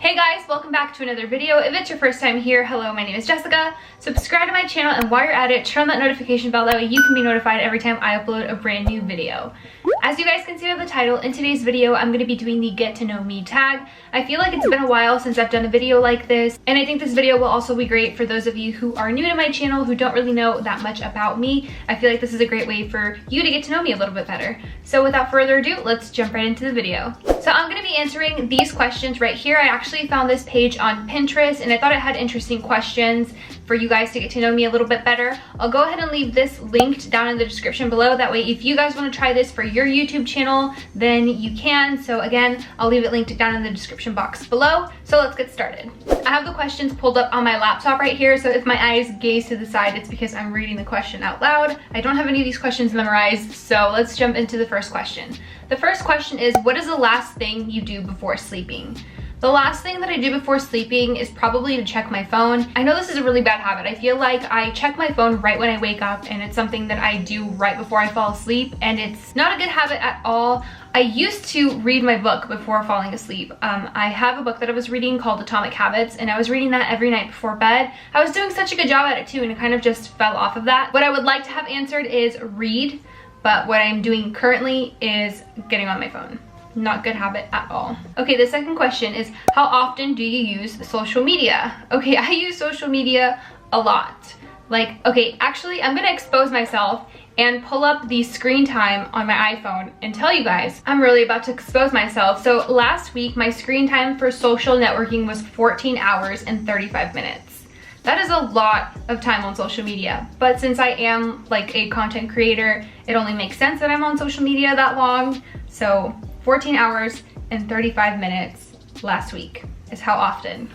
Hey guys, welcome back to another video. If it's your first time here, hello, my name is Jessica. Subscribe to my channel, and while you're at it, turn on that notification bell, that way you can be notified every time I upload a brand new video. As you guys can see by the title, in today's video, I'm going to be doing the Get to Know Me tag. I feel like it's been a while since I've done a video like this, and I think this video will also be great for those of you who are new to my channel, who don't really know that much about me. I feel like this is a great way for you to get to know me a little bit better. So without further ado, let's jump right into the video. So I'm going to be answering these questions right here. I actually found this page on Pinterest, and I thought it had interesting questions for you guys to get to know me a little bit better. I'll go ahead and leave this linked down in the description below. That way, if you guys want to try this for your YouTube channel, then you can. So again, I'll leave it linked down in the description box below. So let's get started. I have the questions pulled up on my laptop right here. So if my eyes gaze to the side, it's because I'm reading the question out loud. I don't have any of these questions memorized. So let's jump into the first question. The first question is, what is the last thing you do before sleeping? The last thing that I do before sleeping is probably to check my phone. I know this is a really bad habit. I feel like I check my phone right when I wake up, and it's something that I do right before I fall asleep, and it's not a good habit at all. I used to read my book before falling asleep. I have a book that I was reading called Atomic Habits, and I was reading that every night before bed. I was doing such a good job at it too, and it kind of just fell off of that. What I would like to have answered is read, but what I'm doing currently is getting on my phone. Not good habit at all. Okay, the second question is, how often do you use social media? Okay, I use social media a lot. Okay, actually, I'm gonna expose myself and pull up the screen time on my iPhone and tell you guys I'm really about to expose myself. So last week, my screen time for social networking was 14 hours and 35 minutes. That is a lot of time on social media, but since I am like a content creator, it only makes sense that I'm on social media that long. So 14 hours and 35 minutes last week is how often.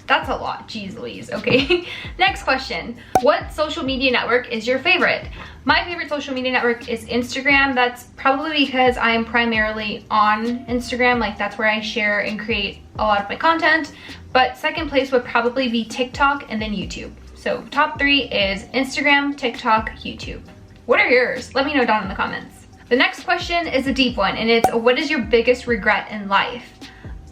That's a lot, geez Louise. Okay, next question. What social media network is your favorite? My favorite social media network is Instagram. That's probably because I am primarily on Instagram. Like, that's where I share and create a lot of my content. But second place would probably be TikTok and then YouTube. So top three is Instagram, TikTok, YouTube. What are yours? Let me know down in the comments. The next question is a deep one, and it's, what is your biggest regret in life?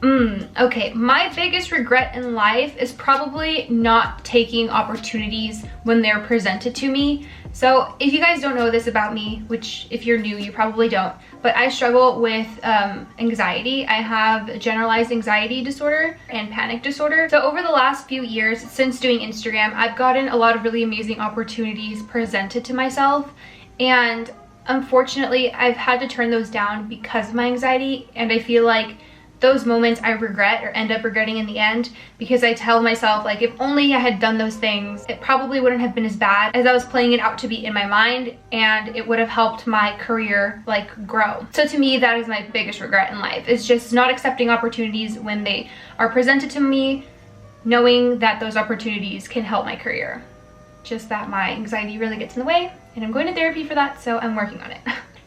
Okay, my biggest regret in life is probably not taking opportunities when they're presented to me. So if you guys don't know this about me, which if you're new, you probably don't, but I struggle with anxiety. I have generalized anxiety disorder and panic disorder. So over the last few years since doing Instagram, I've gotten a lot of really amazing opportunities presented to myself, and unfortunately, I've had to turn those down because of my anxiety, and I feel like those moments I regret or end up regretting in the end, because I tell myself, like, if only I had done those things, it probably wouldn't have been as bad as I was playing it out to be in my mind, and it would have helped my career like grow. So to me, that is my biggest regret in life, is just not accepting opportunities when they are presented to me, knowing that those opportunities can help my career. Just that my anxiety really gets in the way, and I'm going to therapy for that, so I'm working on it.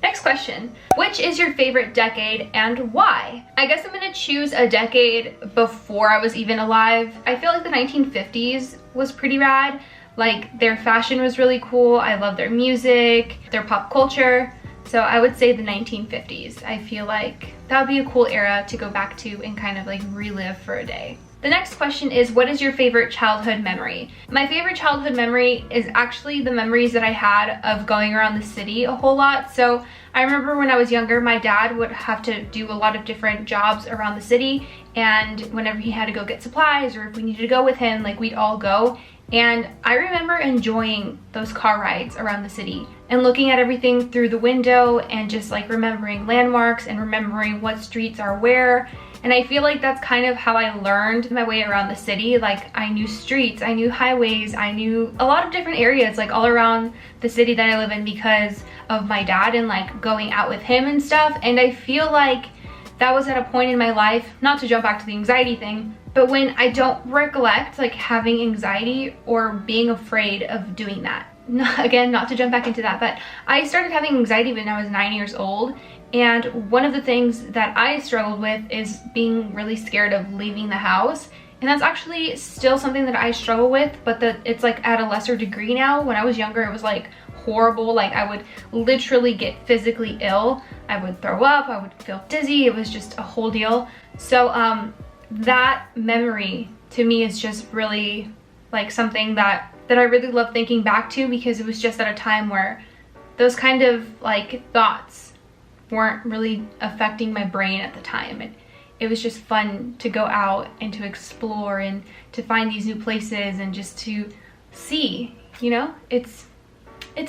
Next question. Which is your favorite decade and why? I guess I'm gonna choose a decade before I was even alive. I feel like the 1950s was pretty rad. Like, their fashion was really cool. I love their music, their pop culture. So I would say the 1950s. I feel like that would be a cool era to go back to and kind of like relive for a day. The next question is, what is your favorite childhood memory? My favorite childhood memory is actually the memories that I had of going around the city a whole lot. So I remember when I was younger, my dad would have to do a lot of different jobs around the city, and whenever he had to go get supplies, or if we needed to go with him, like, we'd all go. And I remember enjoying those car rides around the city and looking at everything through the window and just like remembering landmarks and remembering what streets are where. And I feel like that's kind of how I learned my way around the city. Like, I knew streets, I knew highways, I knew a lot of different areas like all around the city that I live in because of my dad and like going out with him and stuff. And I feel like that was at a point in my life, not to jump back to the anxiety thing, but when I don't recollect like having anxiety or being afraid of doing that. Again, not to jump back into that, but I started having anxiety when I was 9 years old. And one of the things that I struggled with is being really scared of leaving the house. And that's actually still something that I struggle with, but it's like at a lesser degree now. When I was younger, it was like horrible. Like, I would literally get physically ill. I would throw up, I would feel dizzy. It was just a whole deal. So that memory to me is just really like something that I really love thinking back to, because it was just at a time where those kind of like thoughts weren't really affecting my brain at the time. And it was just fun to go out and to explore and to find these new places and just to see, you know, it's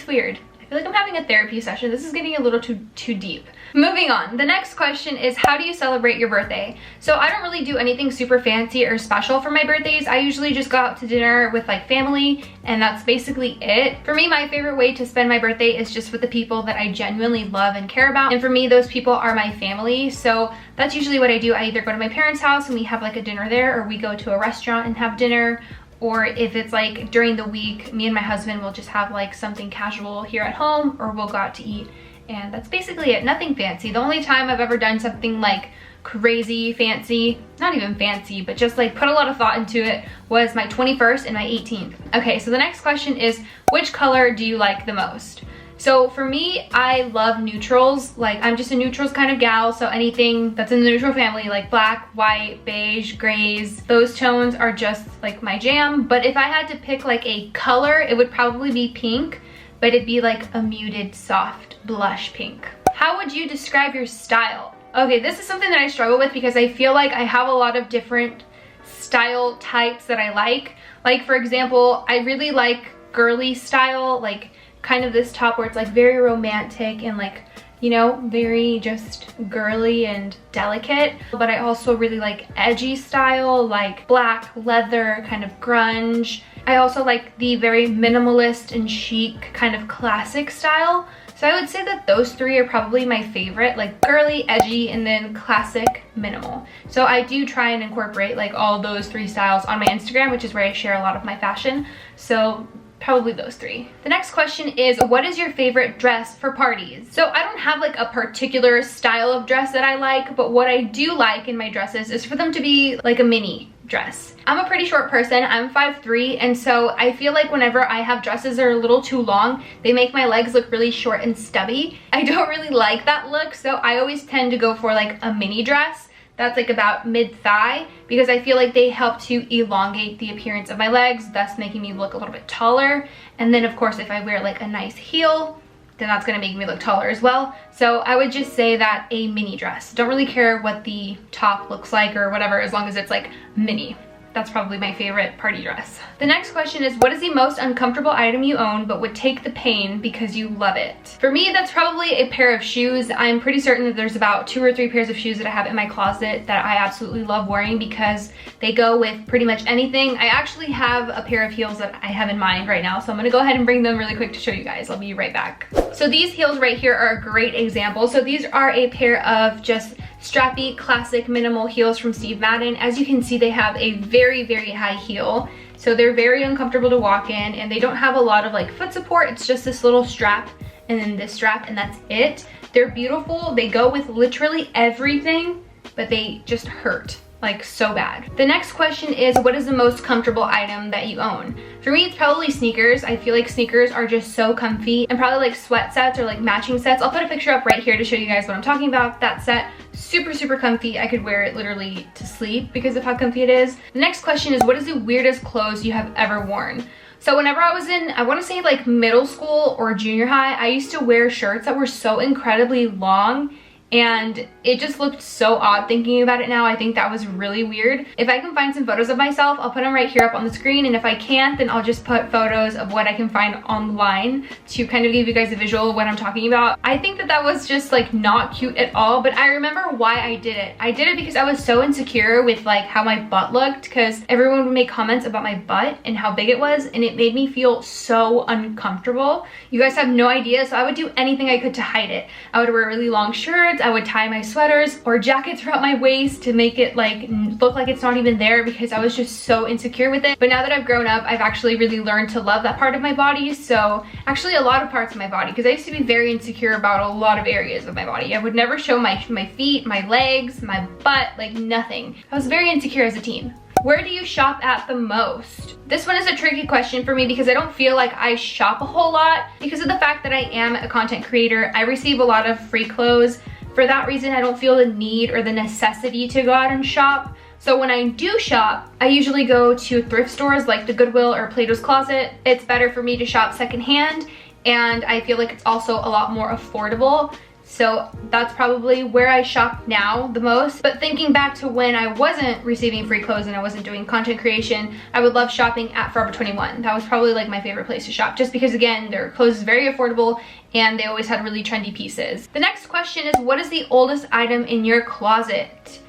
weird. I feel like I'm having a therapy session. This is getting a little too deep. Moving on, the next question is, how do you celebrate your birthday? So I don't really do anything super fancy or special for my birthdays. I usually just go out to dinner with like family, and that's basically it. For me, my favorite way to spend my birthday is just with the people that I genuinely love and care about. And for me, those people are my family. So that's usually what I do. I either go to my parents' house and we have like a dinner there, or we go to a restaurant and have dinner. Or if it's like during the week, me and my husband will just have like something casual here at home, or we'll go out to eat. And that's basically it, nothing fancy. The only time I've ever done something like crazy fancy, not even fancy, but just like put a lot of thought into it, was my 21st and my 18th. Okay, so the next question is, which color do you like the most? So for me, I love neutrals. Like, I'm just a neutrals kind of gal, so anything that's in the neutral family, like black, white, beige, grays, those tones are just like my jam. But if I had to pick like a color, it would probably be pink, but it'd be like a muted, soft blush pink. How would you describe your style? Okay, this is something that I struggle with because I feel like I have a lot of different style types that I like. Like, for example, I really like girly style, like kind of this top where it's like very romantic and like, you know, very just girly and delicate. But I also really like edgy style, like black, leather, kind of grunge. I also like the very minimalist and chic kind of classic style. So I would say that those three are probably my favorite, like girly, edgy, and then classic, minimal. So I do try and incorporate like all those three styles on my Instagram, which is where I share a lot of my fashion. So probably those three. The next question is, what is your favorite dress for parties? So I don't have like a particular style of dress that I like, but what I do like in my dresses is for them to be like a mini dress. I'm a pretty short person, I'm 5'3", and so I feel like whenever I have dresses that are a little too long, they make my legs look really short and stubby. I don't really like that look, so I always tend to go for like a mini dress that's like about mid-thigh, because I feel like they help to elongate the appearance of my legs, thus making me look a little bit taller. And then of course, if I wear like a nice heel, then that's gonna make me look taller as well. So I would just say that a mini dress. Don't really care what the top looks like or whatever, as long as it's like mini. That's probably my favorite party dress. The next question is, what is the most uncomfortable item you own but would take the pain because you love it? For me, that's probably a pair of shoes. I'm pretty certain that there's about 2 or 3 pairs of shoes that I have in my closet that I absolutely love wearing because they go with pretty much anything. I actually have a pair of heels that I have in mind right now, so I'm gonna go ahead and bring them really quick to show you guys. I'll be right back. So these heels right here are a great example. So these are a pair of just strappy classic minimal heels from Steve Madden. As you can see, they have a very, very high heel. So they're very uncomfortable to walk in, and they don't have a lot of like foot support. It's just this little strap and then this strap, and that's it. They're beautiful. They go with literally everything, but they just hurt like so bad. The next question is, what is the most comfortable item that you own? For me, it's probably sneakers. I feel like sneakers are just so comfy, and probably like sweat sets or like matching sets. I'll put a picture up right here to show you guys what I'm talking about. That set, super, super comfy. I could wear it literally to sleep because of how comfy it is. The next question is, what is the weirdest clothes you have ever worn? So whenever I was in, I want to say like middle school or junior high, I used to wear shirts that were so incredibly long, and it just looked so odd thinking about it now. I think that was really weird. If I can find some photos of myself, I'll put them right here up on the screen, and if I can't, then I'll just put photos of what I can find online to kind of give you guys a visual of what I'm talking about. I think that that was just like not cute at all, but I remember why I did it. I did it because I was so insecure with like how my butt looked, because everyone would make comments about my butt and how big it was, and it made me feel so uncomfortable. You guys have no idea, so I would do anything I could to hide it. I would wear really long shirts, I would tie my sweaters or jackets around my waist to make it like look like it's not even there, because I was just so insecure with it. But now that I've grown up, I've actually really learned to love that part of my body. So actually a lot of parts of my body, because I used to be very insecure about a lot of areas of my body. I would never show my feet, my legs, my butt, like nothing. I was very insecure as a teen. Where do you shop at the most? This one is a tricky question for me because I don't feel like I shop a whole lot. Because of the fact that I am a content creator, I receive a lot of free clothes. For that reason, I don't feel the need or the necessity to go out and shop. So when I do shop, I usually go to thrift stores like the Goodwill or Plato's Closet. It's better for me to shop secondhand, and I feel like it's also a lot more affordable. So that's probably where I shop now the most. But thinking back to when I wasn't receiving free clothes and I wasn't doing content creation, I would love shopping at Forever 21. That was probably like my favorite place to shop, just because again, their clothes is very affordable and they always had really trendy pieces. The next question is, what is the oldest item in your closet?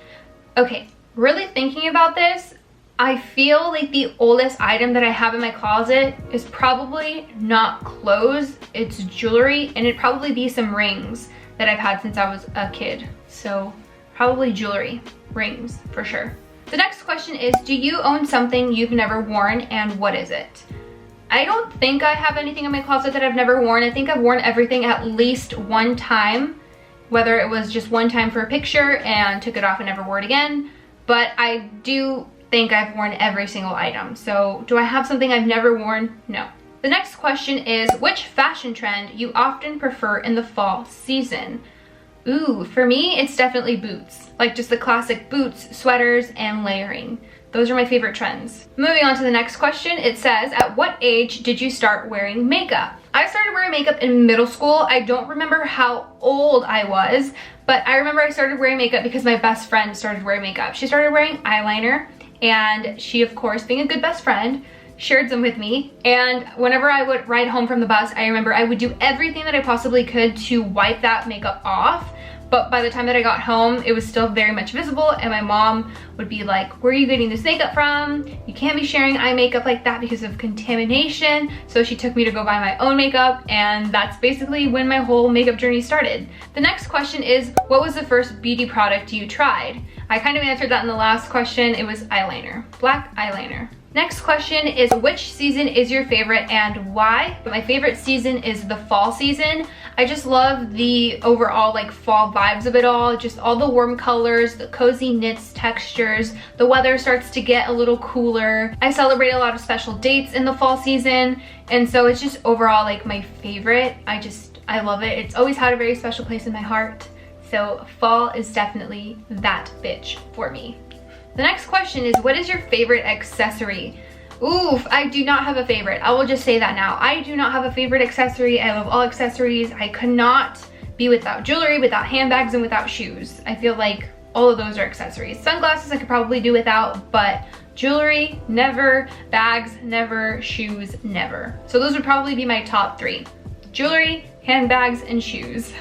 Okay, really thinking about this, I feel like the oldest item that I have in my closet is probably not clothes, it's jewelry, and it'd probably be some rings that I've had since I was a kid. So probably jewelry, rings for sure. The next question is, do you own something you've never worn, and what is it? I don't think I have anything in my closet that I've never worn. I think I've worn everything at least one time, whether it was just one time for a picture and took it off and never wore it again. But I do think I've worn every single item. So do I have something I've never worn? No. The next question is, which fashion trend you often prefer in the fall season? Ooh, for me, it's definitely boots. Like just the classic boots, sweaters, and layering. Those are my favorite trends. Moving on to the next question, it says, at what age did you start wearing makeup? I started wearing makeup in middle school. I don't remember how old I was, but I remember I started wearing makeup because my best friend started wearing makeup. She started wearing eyeliner, and she, of course, being a good best friend, shared some with me. And whenever I would ride home from the bus, I remember I would do everything that I possibly could to wipe that makeup off. But by the time that I got home, it was still very much visible, and my mom would be like, where are you getting this makeup from? You can't be sharing eye makeup like that because of contamination. So she took me to go buy my own makeup, and that's basically when my whole makeup journey started. The next question is, what was the first beauty product you tried? I kind of answered that in the last question. It was eyeliner, black eyeliner. Next question is, which season is your favorite and why? My favorite season is the fall season. I just love the overall like fall vibes of it all, just all the warm colors, the cozy knits textures, the weather starts to get a little cooler. I celebrate a lot of special dates in the fall season, and so it's just overall like my favorite. I love it. It's always had a very special place in my heart. So fall is definitely that bitch for me. The next question is, what is your favorite accessory? Oof, I do not have a favorite. I will just say that now. I do not have a favorite accessory. I love all accessories. I could not be without jewelry, without handbags, and without shoes. I feel like all of those are accessories. Sunglasses I could probably do without, but jewelry, never. Bags, never. Shoes, never. So those would probably be my top three. Jewelry, handbags, and shoes.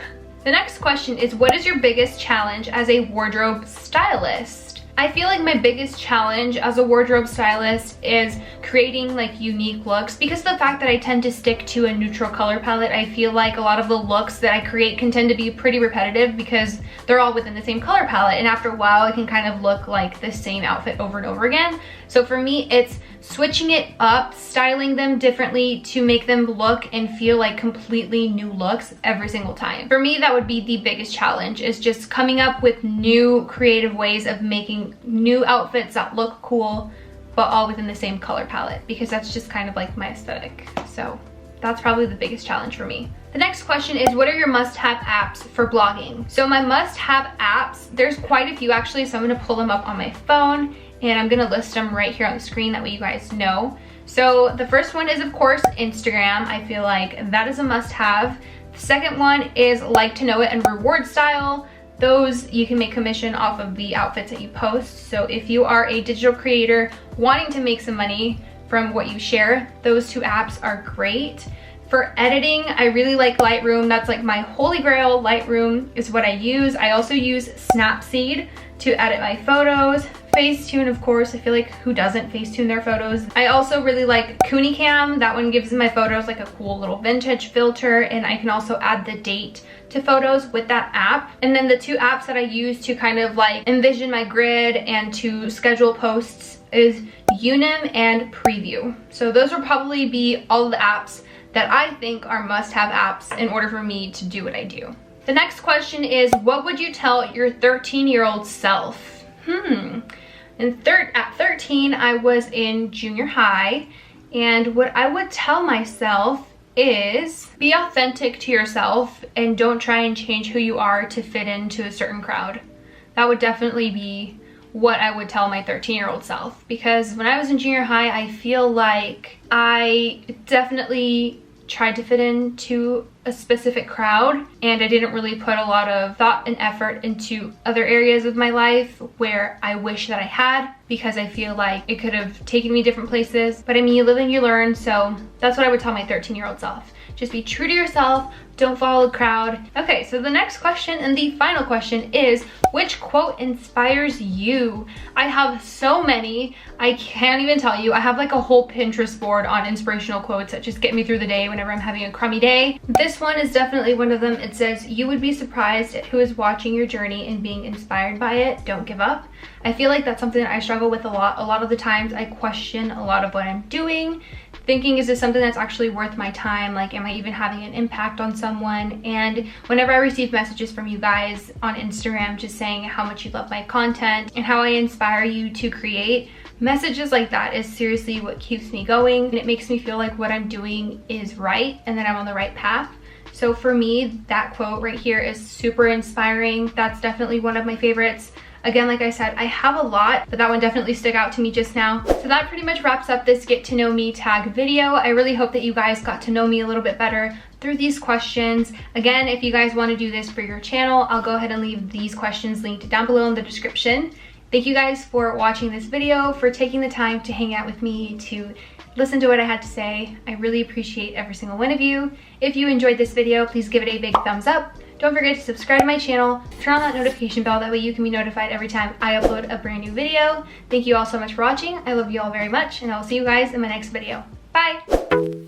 The next question is, what is your biggest challenge as a wardrobe stylist? I feel like my biggest challenge as a wardrobe stylist is creating like unique looks. Because of the fact that I tend to stick to a neutral color palette, I feel like a lot of the looks that I create can tend to be pretty repetitive because they're all within the same color palette, and after a while it can kind of look like the same outfit over and over again. So for me, it's switching it up, styling them differently to make them look and feel like completely new looks every single time. For me, that would be the biggest challenge, is just coming up with new creative ways of making new outfits that look cool, but all within the same color palette, because that's just kind of like my aesthetic. So that's probably the biggest challenge for me. The next question is, what are your must-have apps for blogging? So my must-have apps, there's quite a few actually, so I'm gonna pull them up on my phone and I'm gonna list them right here on the screen, that way you guys know. So the first one is, of course, Instagram. I feel like that is a must-have. The second one is Like to Know It and Reward Style. Those you can make commission off of the outfits that you post. So if you are a digital creator wanting to make some money from what you share, those two apps are great. For editing, I really like Lightroom. That's like my holy grail. Lightroom is what I use. I also use Snapseed to edit my photos. Facetune, of course. I feel like who doesn't Facetune their photos? I also really like Cam. That one gives my photos like a cool little vintage filter, and I can also add the date to photos with that app. And then the two apps that I use to kind of like envision my grid and to schedule posts is Unim and Preview. So those will probably be all of the apps that I think are must-have apps in order for me to do what I do. The next question is, what would you tell your 13-year-old self? At 13, I was in junior high, and what I would tell myself is be authentic to yourself and don't try and change who you are to fit into a certain crowd. That would definitely be what I would tell my 13-year-old self. Because when I was in junior high, I feel like I definitely tried to fit into a specific crowd, and I didn't really put a lot of thought and effort into other areas of my life where I wish that I had, because I feel like it could have taken me different places. But I mean, you live and you learn, so that's what I would tell my 13-year-old self. Just be true to yourself, don't follow the crowd. Okay, so the next question and the final question is, which quote inspires you? I have so many, I can't even tell you. I have like a whole Pinterest board on inspirational quotes that just get me through the day whenever I'm having a crummy day. This one is definitely one of them. It says, you would be surprised at who is watching your journey and being inspired by it. Don't give up. I feel like that's something that I struggle with a lot. A lot of the times I question a lot of what I'm doing, thinking, is this something that's actually worth my time? Like, am I even having an impact on someone? And whenever I receive messages from you guys on Instagram just saying how much you love my content and how I inspire you to create, messages like that is seriously what keeps me going, and it makes me feel like what I'm doing is right and that I'm on the right path. So for me, that quote right here is super inspiring. That's definitely one of my favorites. Again, like I said, I have a lot, but that one definitely stuck out to me just now. So that pretty much wraps up this get to know me tag video. I really hope that you guys got to know me a little bit better through these questions. Again, if you guys want to do this for your channel, I'll go ahead and leave these questions linked down below in the description. Thank you guys for watching this video, for taking the time to hang out with me, to listen to what I had to say. I really appreciate every single one of you. If you enjoyed this video, please give it a big thumbs up. Don't forget to subscribe to my channel, turn on that notification bell, that way you can be notified every time I upload a brand new video. Thank you all so much for watching. I love you all very much, and I will see you guys in my next video. Bye!